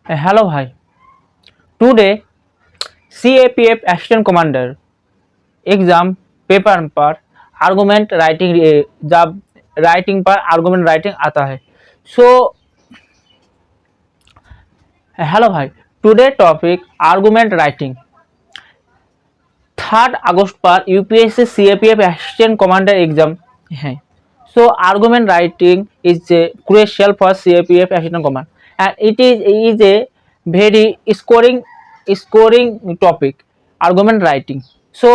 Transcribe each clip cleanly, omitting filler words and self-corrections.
Hello, hi. Today, CAPF Assistant Commander exam paper पर argument writing जब writing पर argument writing आता है सो हेलो भाई टुडे टॉपिक आर्गुमेंट राइटिंग 3 अगस्त पर UPSC CAPF assistant commander exam है so argument writing is crucial for CAPF assistant command and it is a very scoring topic argument writing so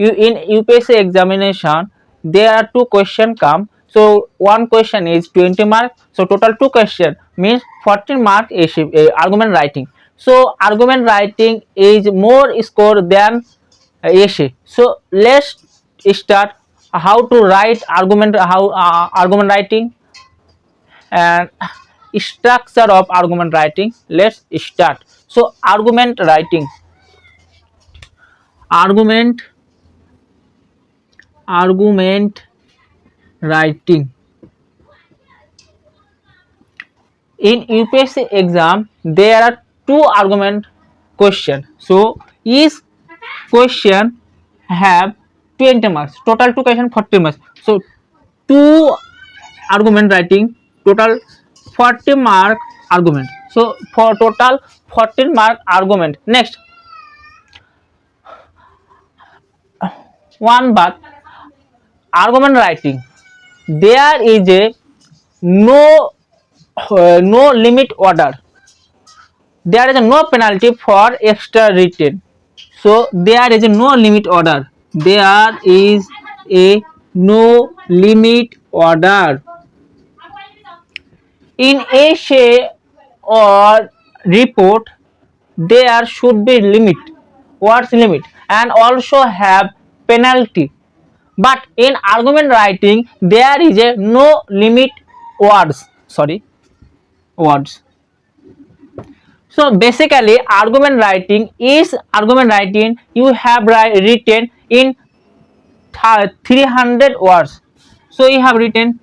you in UPSC examination there are two question come so one question is 20 mark so total two question means 14 mark is argument writing so argument writing is more score than essay so let's start how to write argument how argument writing and structure of argument writing. Let's start. So argument writing, argument argument writing in UPSC exam there are two argument question, so each question have 20 marks, total two question 40 marks, so two argument writing total 40 mark argument, so for total 14 mark argument. Next one, but argument writing there is a no limit order, there is a no penalty for extra written, so there is a no limit order, there is a no limit order in essay or report there should be limit, words limit, and also have penalty, but in argument writing there is a no limit words. So basically argument writing you have written in 300 words, so you have written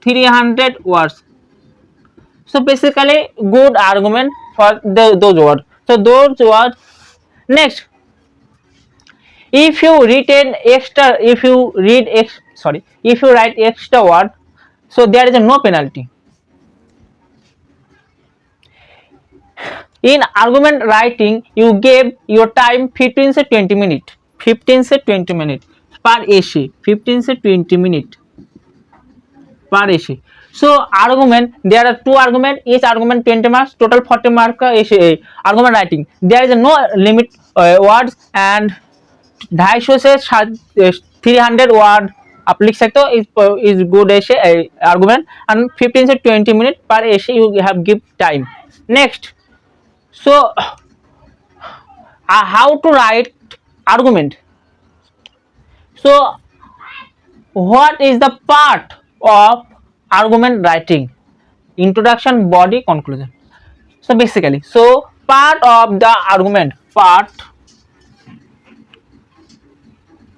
300 words, so basically good argument for those words, so those words. Next, if you write extra word, so there is a no penalty. In argument writing you gave your time 15 से 20 minutes, 15 से 20 minutes per essay, 15 से 20 minutes per essay. So argument, there are two argument, each argument 20 marks, total 40 mark का essay argument writing, there is a no limit words and 250 से 300 word आप लिख सकते हो is good essay argument and 15 से 20 minutes per essay you have give time. Next, so how to write argument, so what is the part of argument writing? Introduction, body, conclusion. So basically, so part of the argument, part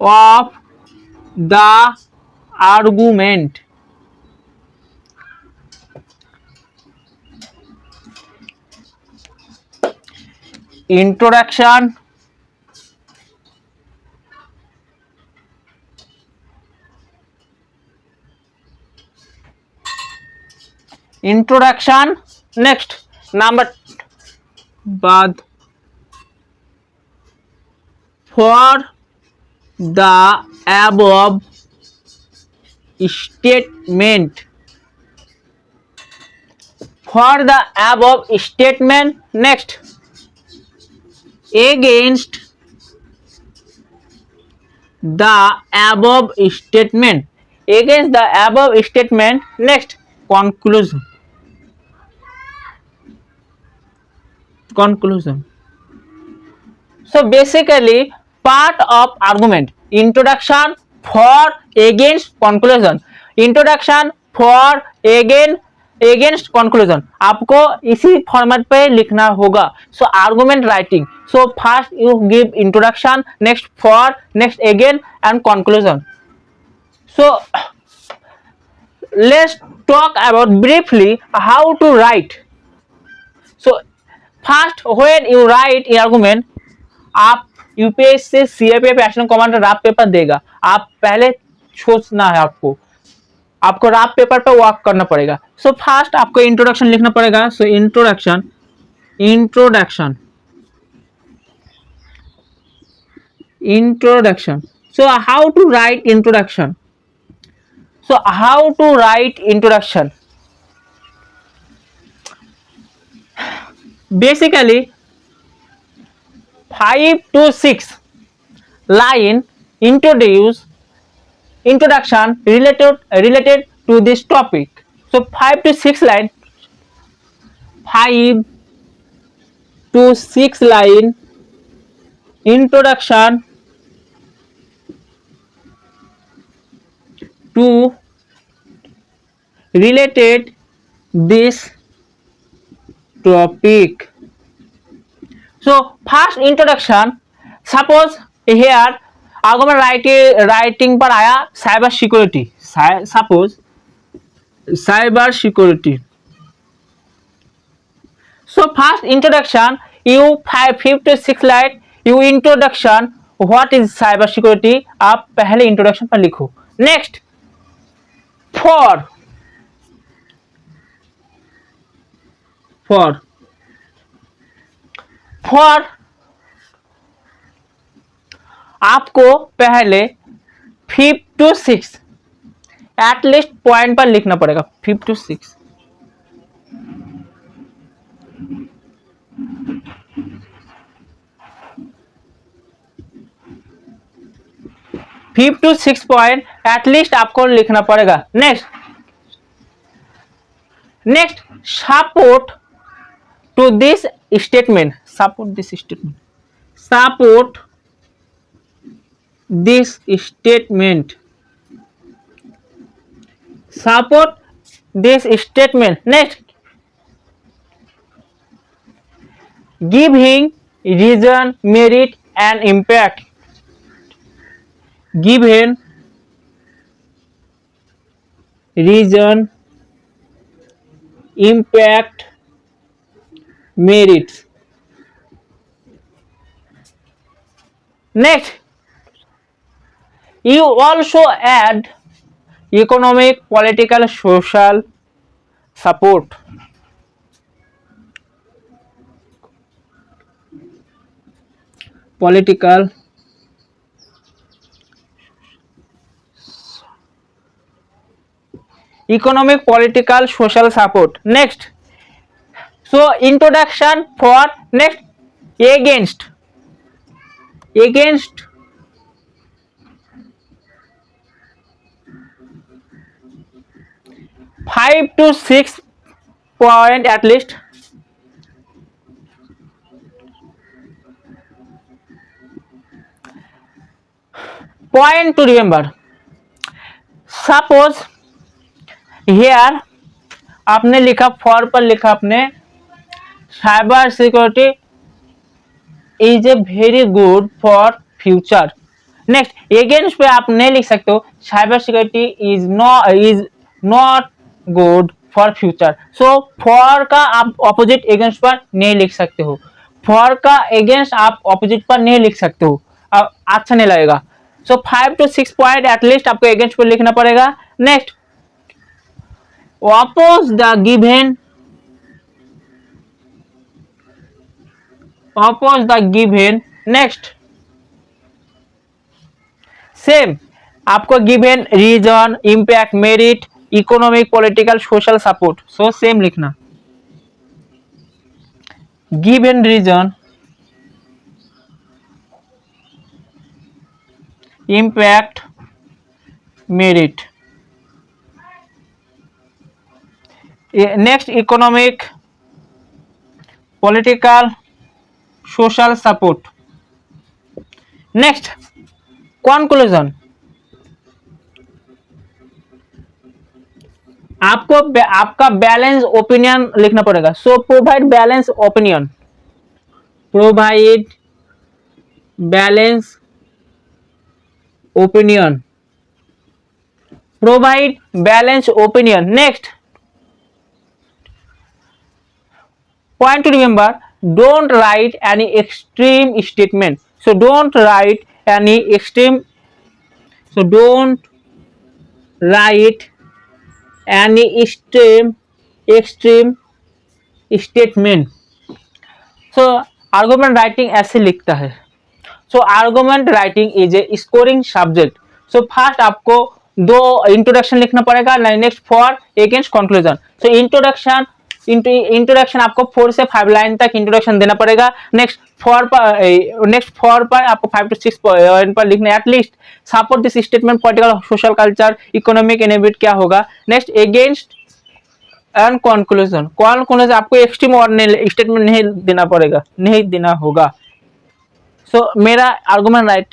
of the argument, introduction, next number but for the above statement, for the above statement. Next, against the above statement, against the above statement. Next, conclusion. So basically part of argument, introduction, for, against, conclusion, introduction, for, against, conclusion आपको इसी format पे लिखना होगा. So argument writing, so first you give introduction, next for, next again and conclusion. So let's talk about briefly how to write So first, when you write in argument, आप UPSC CAPF additional commander rough paper देगा, आप पहले सोचना है आपको rough paper पे work करना पड़ेगा। सो फर्स्ट आपको इंट्रोडक्शन लिखना पड़ेगा। So introduction so how to write introduction? Basically 5 to 6 line introduction related to this topic. So 5 to 6 line introduction to related this topic. So first introduction, suppose here argument writing पर आया cyber security, suppose cyber security. So first introduction, you 5 to 6 line you introduction what is cyber security, आप पहले introduction पर लिखो। Next for आपको पहले 5 to 6 at least point पर लिखना पड़ेगा। 5 to 6 5 to 6 पॉइंट एटलीस्ट आपको लिखना पड़ेगा। Next support to this statement, support this statement. Next, giving reason, merit and impact. Given reason, impact, merits. Next, you also add economic, political, social support. Political, economic, political, social support. Next, so introduction for next against 5 to 6 point at least. Point to remember, suppose here आपने लिखा for पर लिखा आपने cyber security is a very good for future. Next against पे आप नहीं लिख सकते हो, cyber security is not good for future. So for का आप ऑपोजिट अगेंस्ट पर नहीं लिख सकते हो, फॉर का अगेंस्ट आप ऑपोजिट पर नहीं लिख सकते हो, अच्छा नहीं लगेगा। सो 5 to 6 पॉइंट एटलीस्ट आपको अगेंस्ट पर लिखना पड़ेगा। Next oppose the given. Next same आपको given reason, impact, merit, economic, political, social support. So same लिखना, given reason, impact, merit. Next economic, political, social support. Next conclusion, आपका balance opinion लिखना पड़ेगा। So provide balance opinion, next point to remember, don't write any extreme statement. So don't write any extreme, so don't write any extreme statement. So argument writing ऐसे लिखता है. So argument writing is a scoring subject. So first आपको दो introduction लिखना पड़ेगा, next for against conclusion. So introduction आपको 4 से 5 line तक इंट्रोडक्शन देना पड़ेगा. नेक्स्ट फॉर पर आपको 5 to 6 पॉइंट पर लिखना है at least. Support this statement political social culture economic innovate क्या होगा. नेक्स्ट अगेंस्ट एंड कंक्लूजन आपको एक्सट्रीम और स्टेटमेंट नहीं देना पड़ेगा, नहीं देना होगा. सो मेरा आर्गुमेंट राइट